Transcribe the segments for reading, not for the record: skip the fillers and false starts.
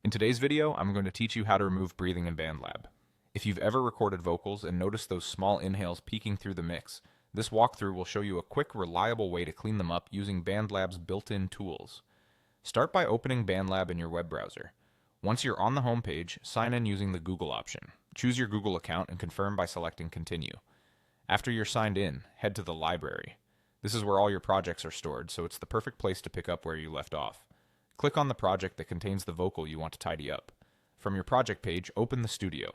In today's video, I'm going to teach you how to remove breathing in BandLab. If you've ever recorded vocals and noticed those small inhales peeking through the mix, this walkthrough will show you a quick, reliable way to clean them up using BandLab's built-in tools. Start by opening BandLab in your web browser. Once you're on the home page, sign in using the Google option. Choose your Google account and confirm by selecting Continue. After you're signed in, head to the library. This is where all your projects are stored, so it's the perfect place to pick up where you left off. Click on the project that contains the vocal you want to tidy up. From your project page, open the studio.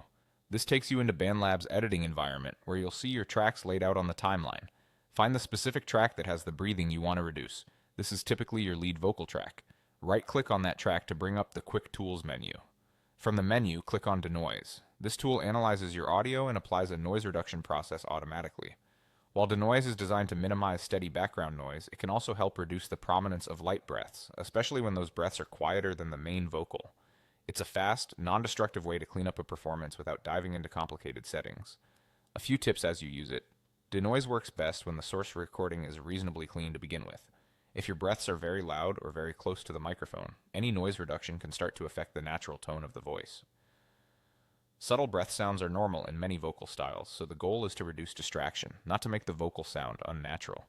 This takes you into BandLab's editing environment, where you'll see your tracks laid out on the timeline. Find the specific track that has the breathing you want to reduce. This is typically your lead vocal track. Right-click on that track to bring up the Quick Tools menu. From the menu, click on Denoise. This tool analyzes your audio and applies a noise reduction process automatically. While denoise is designed to minimize steady background noise, it can also help reduce the prominence of light breaths, especially when those breaths are quieter than the main vocal. It's a fast, non-destructive way to clean up a performance without diving into complicated settings. A few tips as you use it. Denoise works best when the source recording is reasonably clean to begin with. If your breaths are very loud or very close to the microphone, any noise reduction can start to affect the natural tone of the voice. Subtle breath sounds are normal in many vocal styles, so the goal is to reduce distraction, not to make the vocal sound unnatural.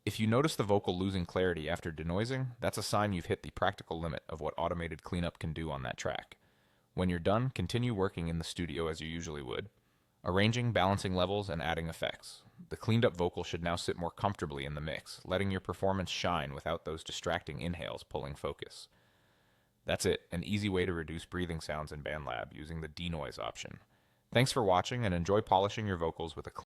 If you notice the vocal losing clarity after denoising, that's a sign you've hit the practical limit of what automated cleanup can do on that track. When you're done, continue working in the studio as you usually would, arranging, balancing levels, and adding effects. The cleaned up vocal should now sit more comfortably in the mix, letting your performance shine without those distracting inhales pulling focus. That's it, an easy way to reduce breathing sounds in BandLab using the denoise option. Thanks for watching and enjoy polishing your vocals with a